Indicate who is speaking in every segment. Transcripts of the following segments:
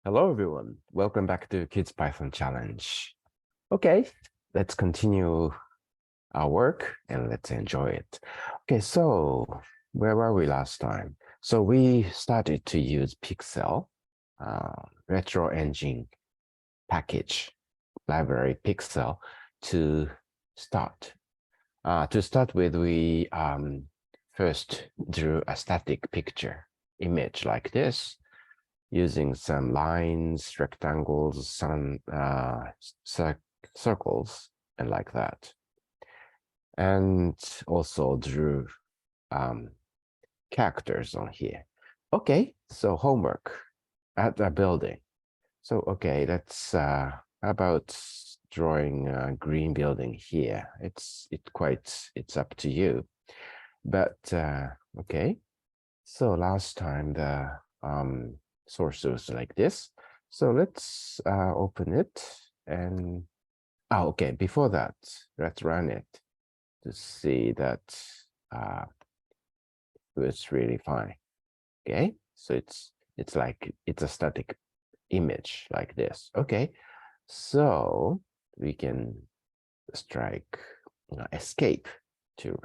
Speaker 1: Hello, everyone. Welcome back to Kids Python Challenge. Okay, let's continue our work and let's enjoy it. Okay, so where were we last time? So we started to use Pyxel, retro engine package library Pyxel to start. To start with, we first drew a static picture image like this, using some lines, rectangles, some circles, and like that. And also drew characters on here. Okay, so homework at a building. So, okay, let's, how about drawing a green building here? It's up to you. But, okay, so last time the source was like this. So let's open it and, okay, before that, let's run it to see that it's really fine. Okay, so it's like it's a static image like this. Okay, so we can strike escape to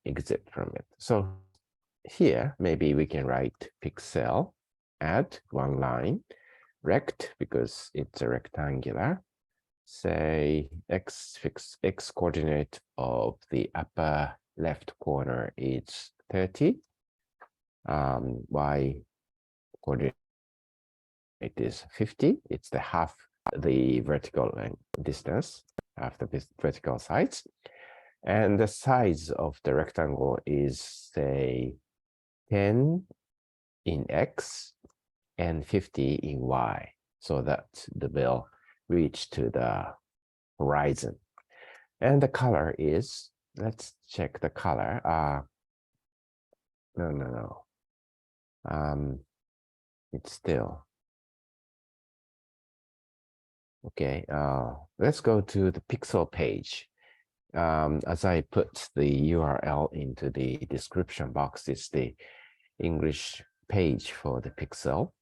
Speaker 1: exit from it. So here, maybe we can write Pyxel, add one line, rect, because it's a rectangular, say x coordinate of the upper left corner is 30, y coordinate is 50, it's the half the vertical distance of the vertical sides, and the size of the rectangle is, say, 10 in x and 50 in y, so that the will reach to the horizon. And the color is, let's check the color. No. It's still okay. Let's go to the Pyxel page. As I put the URL into the description box, it's the English page for the Pyxel.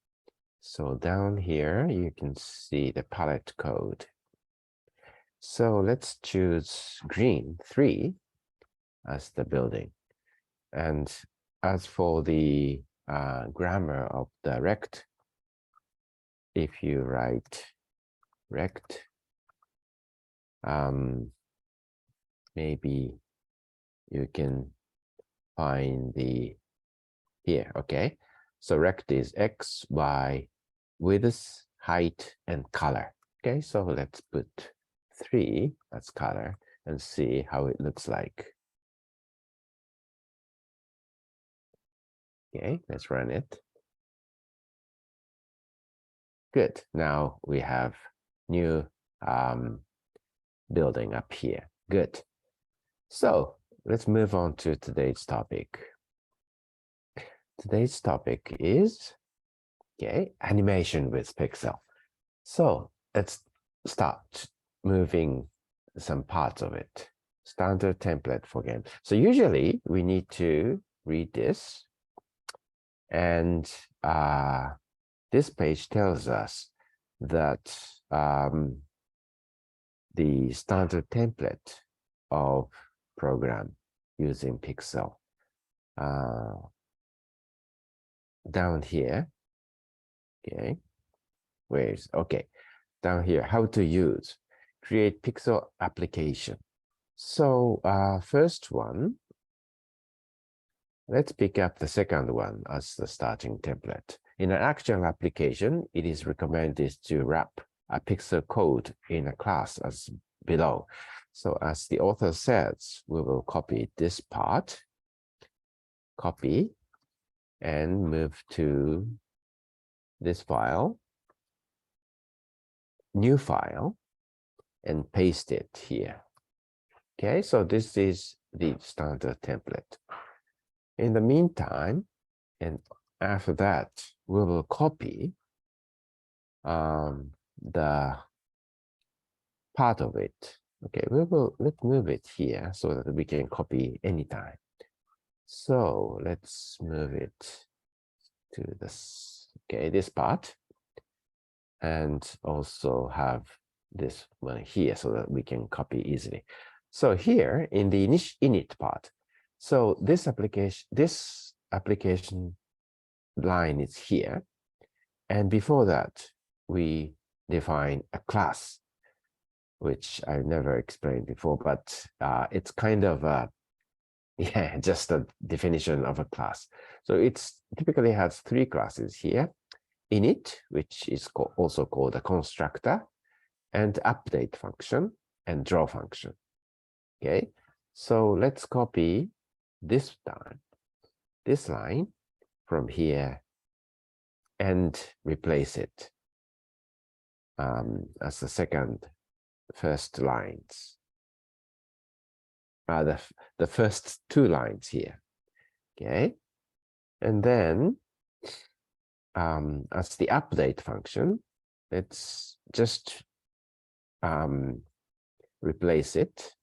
Speaker 1: So down here, you can see the palette code. So let's choose green 3 as the building. And as for the grammar of the rect, if you write rect, maybe you can find the here, okay? So rect is x, y, width, height, and color. Okay, so let's put 3 as color and see how it looks like. Okay, let's run it. Good. Now we have new building up here. Good. So let's move on to today's topic. Today's topic is, okay, animation with Pyxel. So let's start moving some parts of it. Standard template for game. So usually we need to read this, and this page tells us that the standard template of program using Pyxel down here. Okay, okay, down here, how to use, create Pyxel application. So first one, let's pick up the second one as the starting template. In an actual application, it is recommended to wrap a Pyxel code in a class as below. So as the author says, we will copy this part, copy, and move to this file, new file, and paste it here. Okay, so this is the standard template. In the meantime, and after that, we will copy the part of it. Okay, let's move it here so that we can copy anytime. So let's move it to this. okay, this part, and also have this one here so that we can copy easily. So here in the init part, so this application line is here, and before that we define a class, which I've never explained before, but it's kind of yeah, just a definition of a class. So it's typically has three classes here: init, which is also called a constructor, and update function, and draw function. Okay, so let's copy this line from here and replace it as the first lines. The first two lines here. Okay, and then as the update function, let's just replace it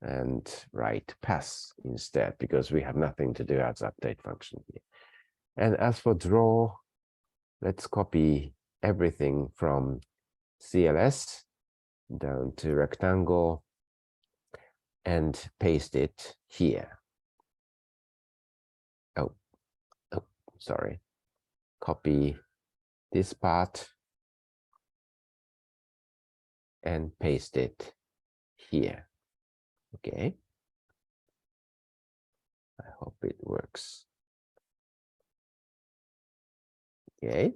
Speaker 1: and write pass instead, because we have nothing to do as update function here. And as for draw, let's copy everything from CLS down to rectangle and paste it here. Oh, sorry. Copy this part and paste it here. Okay. I hope it works. Okay.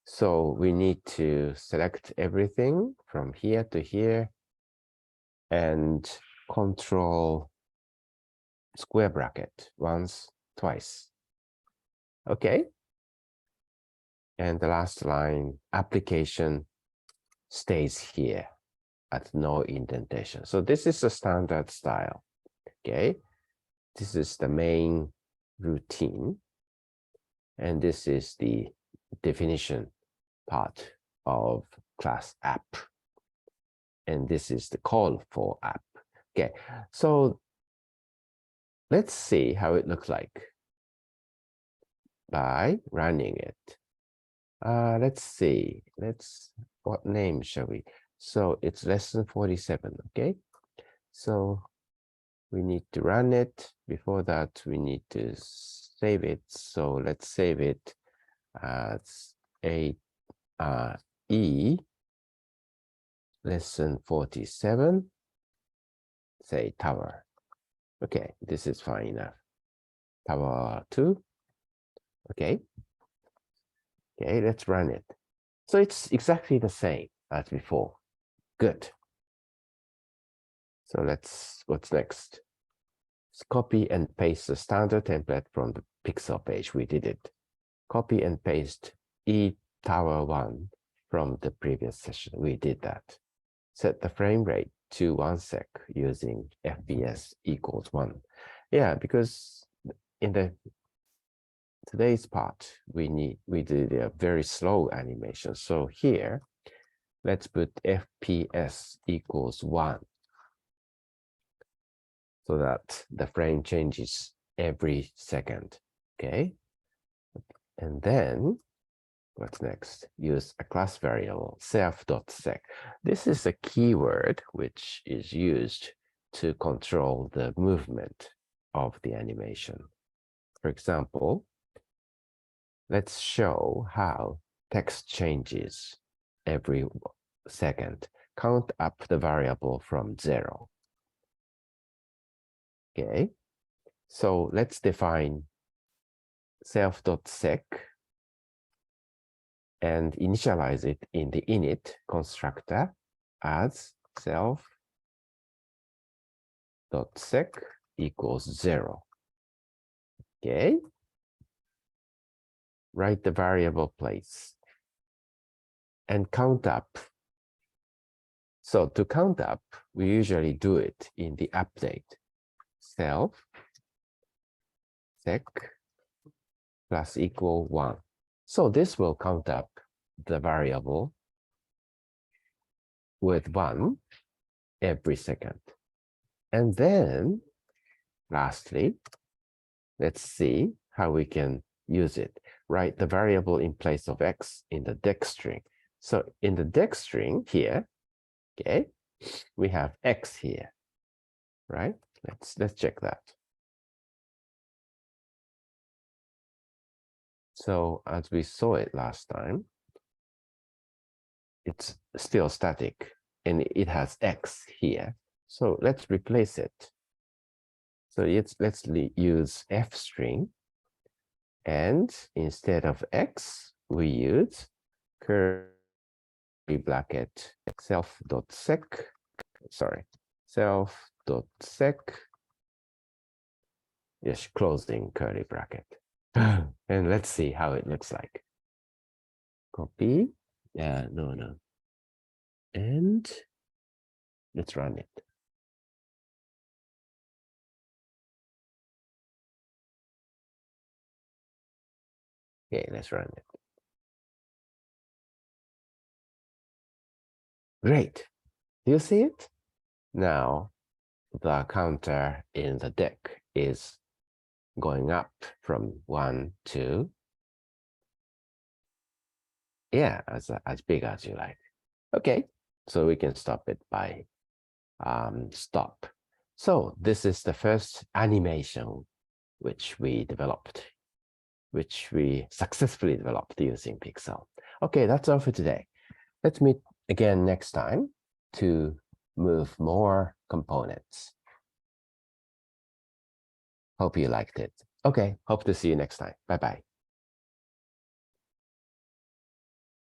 Speaker 1: So we need to select everything from here to here and control square bracket once, twice. Okay. And the last line, application stays here at no indentation. So this is a standard style. Okay. This is the main routine. And this is the definition part of class app. And this is the call for app. Okay, so let's see how it looks like by running it. Let's see. What name shall we? So it's lesson 47. Okay, so we need to run it. Before that, we need to save it. So let's save it as E lesson 47, say tower. Okay, this is fine enough. Tower 2. Okay. Okay, let's run it. So it's exactly the same as before. Good. So what's next? Let's copy and paste the standard template from the Pyxel page. We did it. Copy and paste E tower 1 from the previous session. We did that. Set the frame rate to 1 sec using FPS equals 1. Yeah, because in today's part, we did a very slow animation. So here, let's put FPS equals 1 so that the frame changes every second. Okay. And then what's next? Use a class variable self.sec. This is a keyword which is used to control the movement of the animation. For example, let's show how text changes every second. Count up the variable from 0. Okay, so let's define self.sec and initialize it in the init constructor as self.sec equals 0. Okay, write the variable place and count up. So to count up, we usually do it in the update. Self.sec plus equal 1. So this will count up the variable with 1 every second. And then, lastly, let's see how we can use it. Write the variable in place of x in the deck string. So in the deck string here, okay, we have x here, right? Let's check that. So as we saw it last time, it's still static and it has x here. So let's replace it. So let's use f string, and instead of x, we use curly bracket self.sec, sorry, self.sec, yes, closing curly bracket. And let's see how it looks like. Copy, no. And let's run it. Okay, let's run it. Great. Do you see it? Now, the counter in the deck is going up from 1 to, yeah, as big as you like. Okay, so we can stop it by stop. So this is the first animation which we developed, which we successfully developed using Pyxel. Okay, that's all for today. Let's meet again next time to move more components. Hope you liked it. Okay, hope to see you next time. Bye-bye.